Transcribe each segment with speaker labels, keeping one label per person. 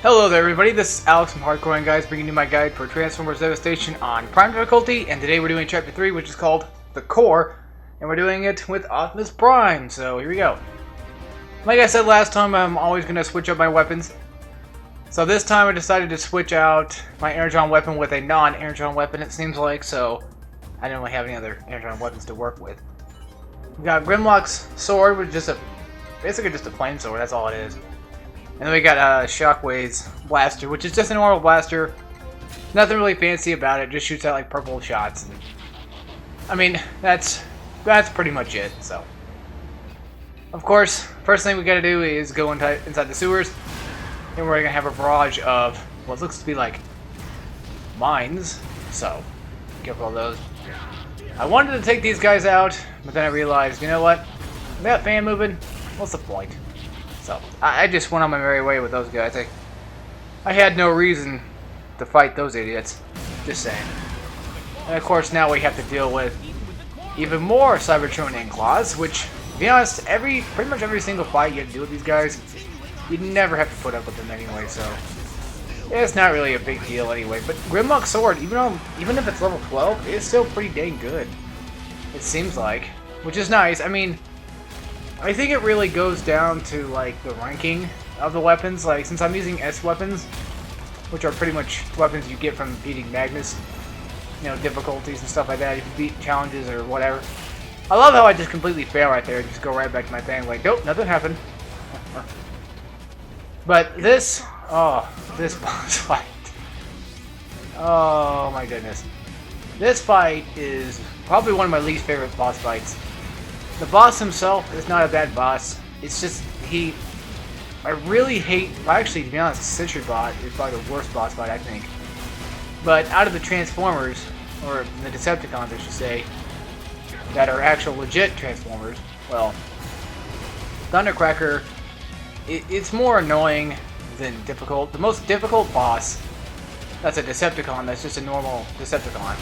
Speaker 1: Hello there everybody, this is Alex from Hardcore Guys bringing you my guide for Transformers Devastation on Prime difficulty, and today we're doing Chapter 3, which is called The Core, and we're doing it with Optimus Prime, so here we go. Like I said last time, I'm always going to switch up my weapons. So this time I decided to switch out my Energon weapon with a non-Energon weapon, it seems like, so I didn't really have any other Energon weapons to work with. We got Grimlock's sword, which is basically just a plain sword, that's all it is. And then we got Shockwave's blaster, which is just a normal blaster. Nothing really fancy about it, just shoots out like purple shots. And, I mean, that's pretty much it, so. Of course, first thing we gotta do is go inside the sewers. And we're gonna have a barrage of what looks to be like mines. So, careful of those. I wanted to take these guys out, but then I realized, you know what? With that fan moving, what's the point? So, I just went on my merry way with those guys. I had no reason to fight those idiots. Just saying. And of course, now we have to deal with even more Cybertronian claws, which, to be honest, pretty much every single fight you have to do with these guys, you never have to put up with them anyway, so yeah, it's not really a big deal anyway. But Grimlock's sword, even if it's level 12, it's still pretty dang good. It seems like, which is nice. I mean, I think it really goes down to like the ranking of the weapons. Like, since I'm using S weapons, which are pretty much weapons you get from beating Magnus, you know, difficulties and stuff like that, if you beat challenges or whatever. I love how I just completely fail right there and just go right back to my thing like, nope, nothing happened. But this boss fight. Oh my goodness. This fight is probably one of my least favorite boss fights. The boss himself is not a bad boss. It's just, I really hate, well, actually, to be honest, Sentry Bot is probably the worst boss fight, I think. But out of the Transformers, or the Decepticons, I should say, that are actual legit Transformers, well, Thundercracker, it's more annoying than difficult. The most difficult boss that's a Decepticon, that's just a normal Decepticon,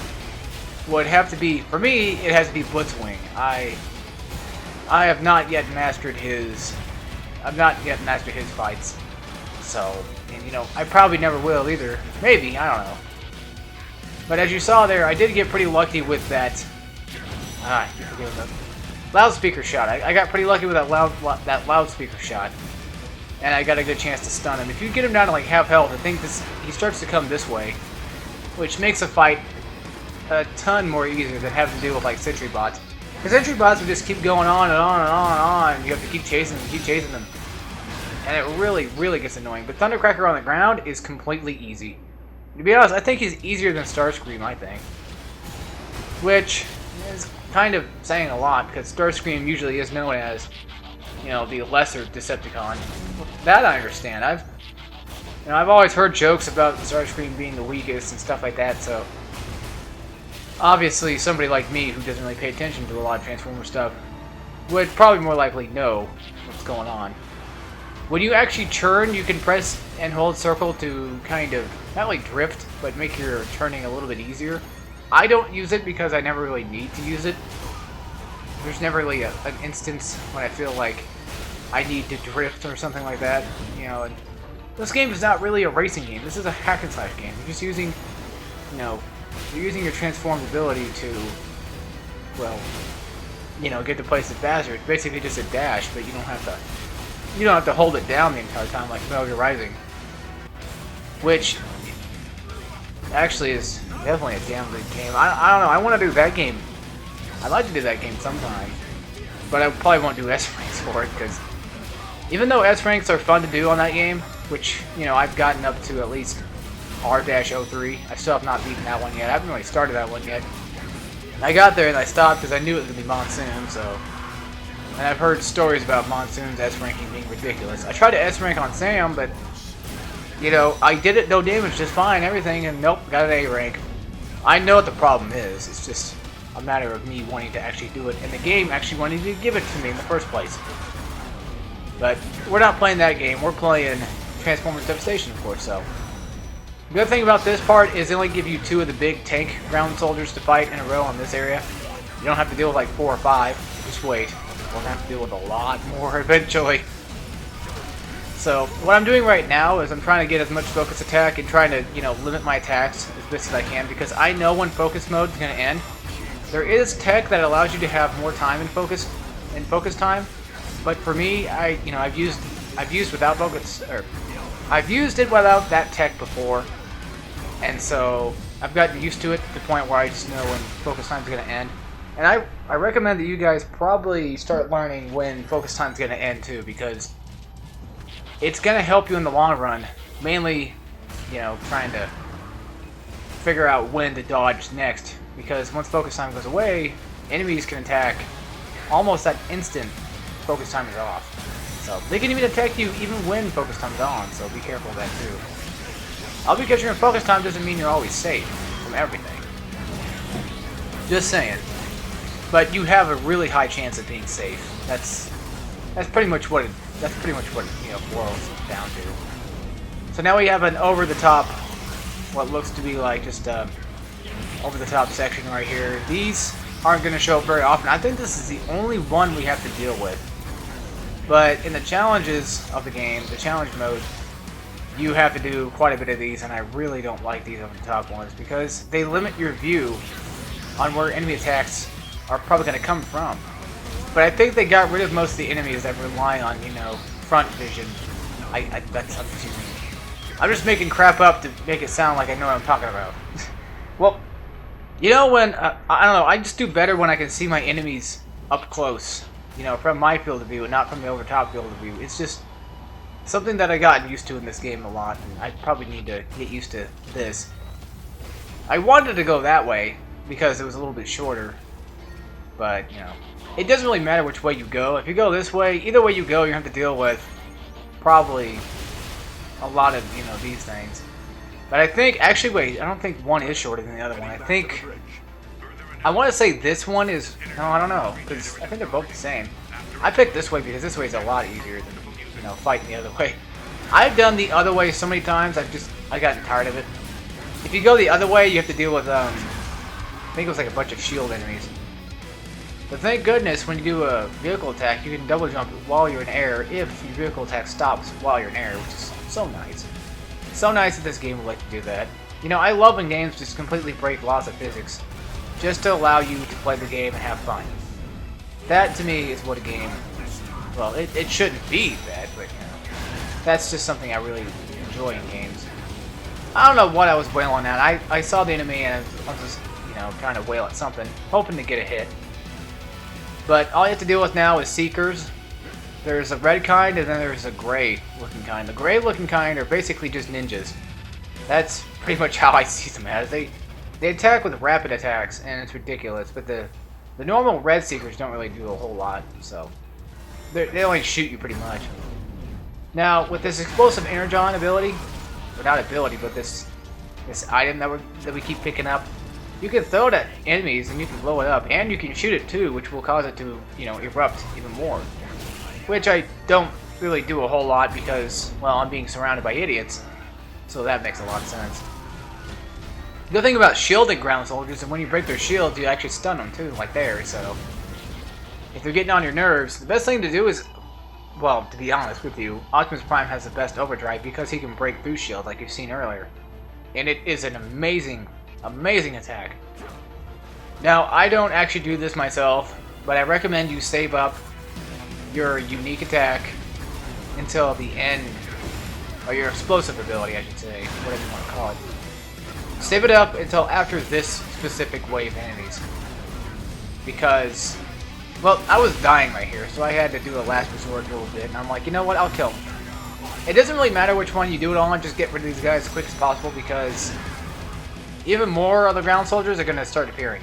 Speaker 1: would have to be, for me, it has to be Blitzwing. I have not yet mastered his fights. So, and you know, I probably never will either. Maybe, I don't know. But as you saw there, I did get pretty lucky with that loudspeaker shot. I got pretty lucky with that loudspeaker shot. And I got a good chance to stun him. If you get him down to like half health, I think he starts to come this way, which makes a fight a ton more easier than having to deal with like Sentry Bots. Because Sentry Bots would just keep going on and on and on and on. You have to keep chasing them. And it really, really gets annoying. But Thundercracker on the ground is completely easy. To be honest, I think he's easier than Starscream, I think. Which is kind of saying a lot, because Starscream usually is known as, you know, the lesser Decepticon. That I understand. I've always heard jokes about Starscream being the weakest and stuff like that, so obviously somebody like me who doesn't really pay attention to a lot of Transformer stuff would probably more likely know what's going on. When you actually churn, you can press and hold circle to kind of, not like drift, but make your turning a little bit easier. I don't use it because I never really need to use it. There's never really an instance when I feel like I need to drift or something like that. You know, and this game is not really a racing game. This is a hack and slash game. You're just using, you know, you're using your transformed ability to, well, you know, get to places faster. It's basically just a dash, but you don't have to hold it down the entire time like Metal Gear Rising, which actually is definitely a damn good game. I don't know. I want to do that game. I'd like to do that game sometime, but I probably won't do S ranks for it, because even though S ranks are fun to do on that game, which, you know, I've gotten up to at least R-03, I still have not beaten that one yet. I haven't really started that one yet. I got there and I stopped because I knew it was going to be Monsoon, so. And I've heard stories about Monsoon's S ranking being ridiculous. I tried to S rank on Sam, but, you know, I did it no damage just fine, everything, and nope, got an A rank. I know what the problem is. It's just a matter of me wanting to actually do it, and the game actually wanting to give it to me in the first place. But we're not playing that game. We're playing Transformers Devastation, of course, so. The good thing about this part is they only give you 2 of the big tank ground soldiers to fight in a row in this area. You don't have to deal with like 4 or 5. Just wait. We're going to have to deal with a lot more eventually. So what I'm doing right now is I'm trying to get as much focus attack and trying to, you know, limit my attacks as best as I can, because I know when focus mode is going to end. There is tech that allows you to have more time in focus time, but for me, I've used without focus, or I've used it without that tech before, and so I've gotten used to it to the point where I just know when focus time is going to end. And I recommend that you guys probably start learning when focus time is going to end too, because it's going to help you in the long run, mainly, you know, trying to figure out when to dodge next, because once focus time goes away, enemies can attack almost that instant focus time is off. So they can even attack you even when focus time is on, so be careful of that too. All because you're in focus time doesn't mean you're always safe from everything. Just saying. But you have a really high chance of being safe. That's pretty much what it you know, boils down to. So now we have an over-the-top, what looks to be like just over-the-top section right here. These aren't going to show up very often. I think this is the only one we have to deal with. But in the challenges of the game, the challenge mode, you have to do quite a bit of these, and I really don't like these over-the-top ones because they limit your view on where enemy attacks are probably going to come from. But I think they got rid of most of the enemies that rely on, you know, front vision. I'm just making crap up to make it sound like I know what I'm talking about. Well, you know when, I don't know, I just do better when I can see my enemies up close. You know, from my field of view and not from the over-top field of view. It's just something that I got used to in this game a lot, and I probably need to get used to this. I wanted to go that way because it was a little bit shorter, but, you know, it doesn't really matter which way you go. If you go this way, either way you go, you have to deal with probably a lot of, you know, these things. But I think, actually, wait, I don't think one is shorter than the other one. I want to say this one is, no, I don't know, because I think they're both the same. I picked this way because this way is a lot easier than, you know, fighting the other way. I've done the other way so many times, I've gotten tired of it. If you go the other way, you have to deal with, I think it was like a bunch of shield enemies. But thank goodness, when you do a vehicle attack, you can double jump while you're in air if your vehicle attack stops while you're in air, which is so nice. So nice that this game would like to do that. You know, I love when games just completely break laws of physics, just to allow you to play the game and have fun. That, to me, is what a game... Well, it shouldn't be that, but, you know, that's just something I really enjoy in games. I don't know what I was wailing at. I saw the enemy and I was just, you know, trying to wail at something, hoping to get a hit. But all you have to deal with now is Seekers. There's a red kind and then there's a gray looking kind. The gray looking kind are basically just ninjas. That's pretty much how I see them as. They attack with rapid attacks and it's ridiculous, but the normal red Seekers don't really do a whole lot, so they only shoot you pretty much. Now with this explosive energon ability, or not ability, but this item that we keep picking up, you can throw it at enemies and you can blow it up, and you can shoot it too, which will cause it to, you know, erupt even more. Which I don't really do a whole lot because, well, I'm being surrounded by idiots, so that makes a lot of sense. The good thing about shielded ground soldiers is when you break their shields, you actually stun them too, like there, so if they're getting on your nerves, the best thing to do is, well, to be honest with you, Optimus Prime has the best overdrive because he can break through shield like you've seen earlier. And it is an amazing attack. Now, I don't actually do this myself, but I recommend you save up your unique attack until the end, or your explosive ability, I should say, whatever you want to call it. Save it up until after this specific wave of enemies. Because, well, I was dying right here, so I had to do a last resort a little bit, and I'm like, you know what, I'll kill them. It doesn't really matter which one you do it on, just get rid of these guys as quick as possible, because even more of the ground soldiers are going to start appearing.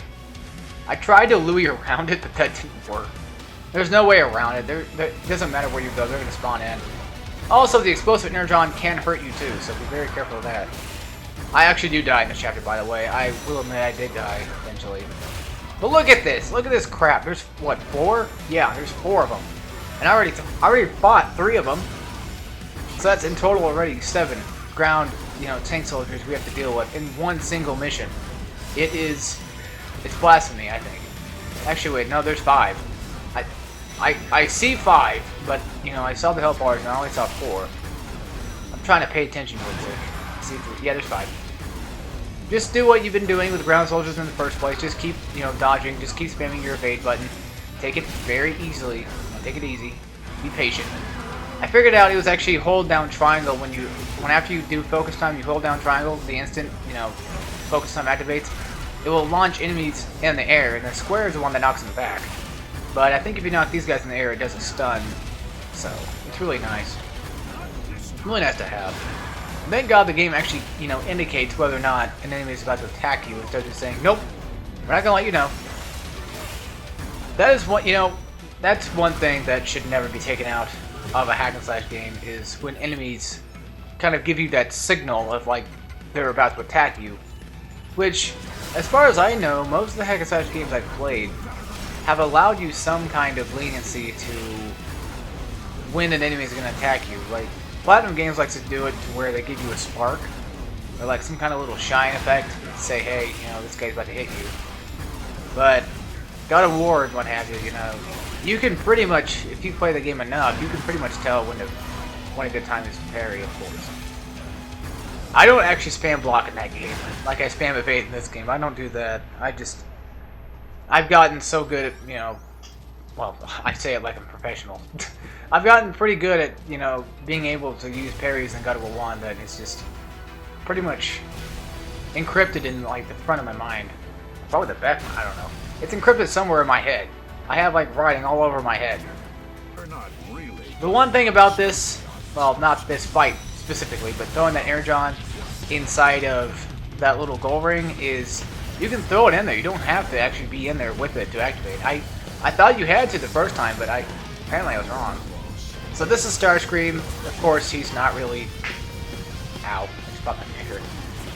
Speaker 1: I tried to Louis around it, but that didn't work. There's no way around it. It doesn't matter where you go, they're going to spawn in. Also, the explosive energon can hurt you too, so be very careful of that. I actually do die in this chapter, by the way. I will admit I did die eventually. But look at this! Look at this crap. There's, what, 4? Yeah, there's 4 of them. And I already fought 3 of them. So that's in total already 7 ground, you know, tank soldiers we have to deal with in one single mission. It's blasphemy, I think. Actually, wait, no, there's 5. I see 5, but, you know, I saw the health bars and I only saw 4. trying to pay attention real quick. See if yeah, there's 5. Just do what you've been doing with ground soldiers in the first place. Just keep, dodging. Just keep spamming your evade button. Take it very easily. Take it easy. Be patient. I figured out it was actually hold down triangle when after you do focus time, you hold down triangle. The instant, focus time activates, it will launch enemies in the air, and the square is the one that knocks them back. But I think if you knock these guys in the air, it does a stun. So it's really nice. Really nice to have. Thank God the game actually, indicates whether or not an enemy is about to attack you instead of just saying, nope, we're not gonna let you know. That is what, that's one thing that should never be taken out of a hack and slash game, is when enemies kind of give you that signal of like they're about to attack you. Which, as far as I know, most of the hack and slash games I've played have allowed you some kind of leniency to when an enemy is going to attack you. Like, Platinum Games likes to do it to where they give you a spark, or like some kind of little shine effect, to say, hey, this guy's about to hit you. But God of War and what have you, you can pretty much, if you play the game enough, you can pretty much tell when a good time is to parry, of course. I don't actually spam block in that game, like I spam evade in this game. I don't do that. I've gotten so good at, well, I say it like I'm professional. I've gotten pretty good at, being able to use parries in God of War 1 that it's just pretty much encrypted in, like, the front of my mind. Probably the back, I don't know. It's encrypted somewhere in my head. I have, like, writing all over my head. The one thing about this, well, not this fight specifically, but throwing that energon inside of that little goal ring is, you can throw it in there. You don't have to actually be in there with it to activate. I thought you had to the first time, but apparently I was wrong. So this is Starscream. Of course, he's not really... Ow. I just popped my finger.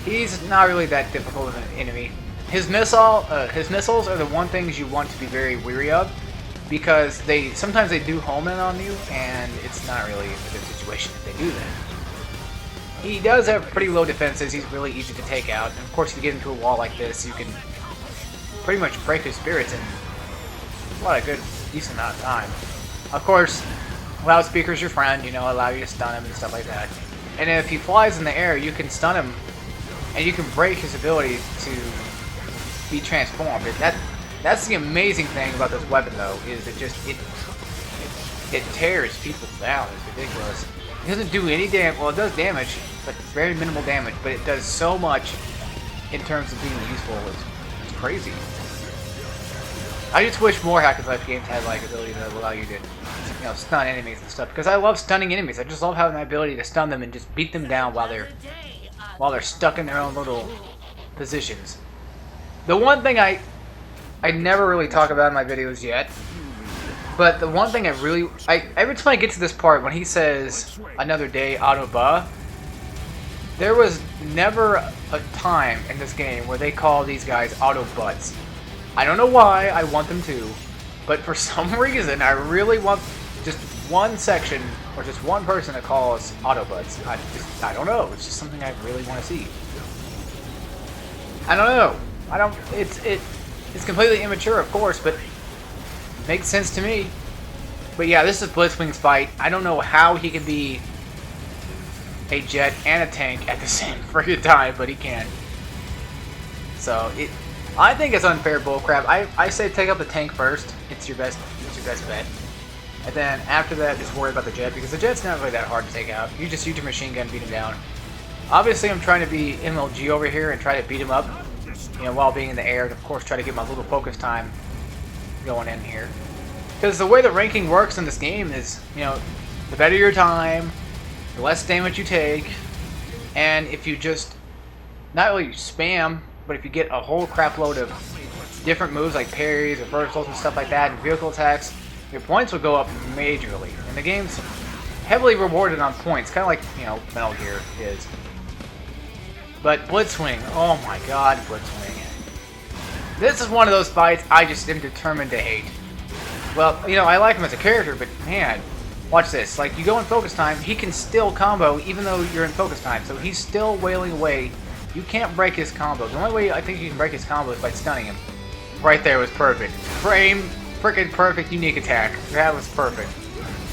Speaker 1: He's not really that difficult of an enemy. His missiles are the one things you want to be very weary of, because sometimes they do home in on you, and it's not really a good situation if they do that. He does have pretty low defenses. He's really easy to take out. And of course, if you get into a wall like this, you can pretty much break his spirits in a good, decent amount of time. Of course, loudspeaker's your friend, allow you to stun him and stuff like that. And if he flies in the air, you can stun him, and you can break his ability to be transformed. That's the amazing thing about this weapon, though, is it tears people down. It's ridiculous. It doesn't do any damage. Well, it does damage, but very minimal damage. But it does so much in terms of being useful. It's crazy. I just wish more hack and slash games had like ability that allow you to, stun enemies and stuff. Because I love stunning enemies. I just love having the ability to stun them and just beat them down while they're stuck in their own little positions. The one thing I never really talk about in my videos yet, but the one thing every time I get to this part when he says another day Autoba, there was never a time in this game where they call these guys Autobots. I don't know why I want them to, but for some reason I really want just one section or just one person to call us Autobots. I don't know. It's just something I really want to see. I don't know. It's completely immature, of course, but makes sense to me. But yeah, this is Blitzwing's fight. I don't know how he can be a jet and a tank at the same freaking time, but he can. So I think it's unfair bullcrap. I say take out the tank first. It's your best bet. And then after that, just worry about the jet, because the jet's not really that hard to take out. You just use your machine gun, beat him down. Obviously, I'm trying to be MLG over here and try to beat him up, while being in the air, and of course try to get my little focus time going in here. Because the way the ranking works in this game is, the better your time, the less damage you take, and if you just not really spam, but if you get a whole crap load of different moves like parries, reversals, and stuff like that, and vehicle attacks, your points will go up majorly. And the game's heavily rewarded on points, kind of like, Metal Gear is. But Blitzwing, oh my god, Blitzwing. This is one of those fights I just am determined to hate. Well, I like him as a character, but man, watch this. Like, you go in focus time, he can still combo even though you're in focus time, so he's still wailing away. You can't break his combo. The only way I think you can break his combo is by stunning him. Right there was perfect. Frickin' perfect unique attack. That was perfect.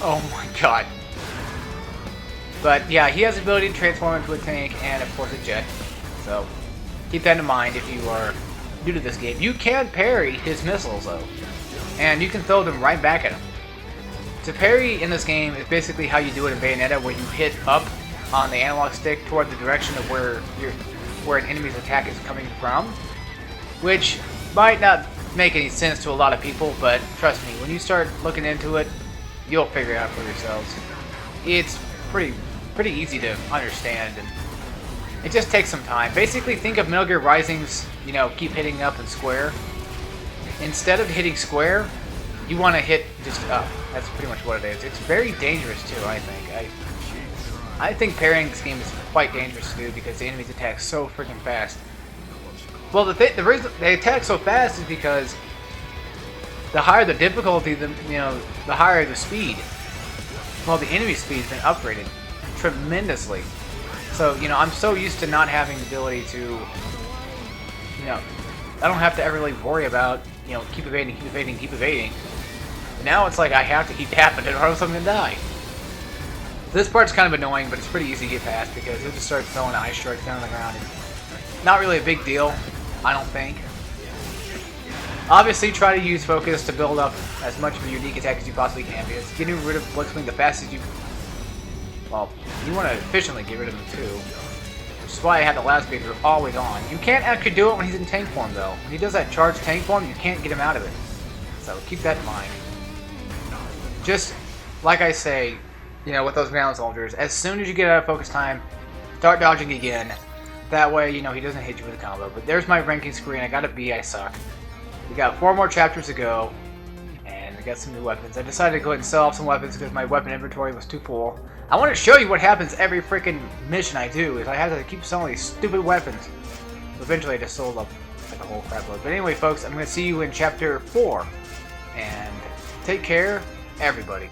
Speaker 1: Oh my god. But yeah, he has the ability to transform into a tank and of course a jet. So keep that in mind if you are new to this game. You can parry his missiles though, and you can throw them right back at him. To parry in this game is basically how you do it in Bayonetta, where you hit up on the analog stick toward the direction of where an enemy's attack is coming from, which might not make any sense to a lot of people, but trust me, when you start looking into it, you'll figure it out for yourselves. It's pretty easy to understand, and it just takes some time. Basically, think of Metal Gear Rising's, keep hitting up and square. Instead of hitting square, you want to hit just up. That's pretty much what it is. It's very dangerous too, I think. I think parrying this game is quite dangerous to do because the enemies attack so freaking fast. Well, the reason they attack so fast is because the higher the difficulty, the higher the speed. Well, the enemy speed's been upgraded tremendously. So, I'm so used to not having the ability to, I don't have to ever really worry about, keep evading. But now it's like I have to keep tapping it or else I'm going to die. This part's kind of annoying, but it's pretty easy to get past because he'll just start throwing ice strikes down on the ground. And not really a big deal, I don't think. Obviously, try to use focus to build up as much of a unique attack as you possibly can, because getting rid of Blitzwing the fastest you... Well, you want to efficiently get rid of him too. Which is why I had the loudspeaker always on. You can't actually do it when he's in tank form, though. When he does that charged tank form, you can't get him out of it. So keep that in mind. Just, like I say, with those ground soldiers, as soon as you get out of focus time, start dodging again. That way, he doesn't hit you with a combo. But there's my ranking screen. I got a B, I suck. We got 4 more chapters to go, and we got some new weapons. I decided to go ahead and sell off some weapons because my weapon inventory was too full. I want to show you what happens every freaking mission I do, is I have to keep selling these stupid weapons. Eventually I just sold up like a whole crap load. But anyway, folks, I'm going to see you in chapter 4. And take care, everybody.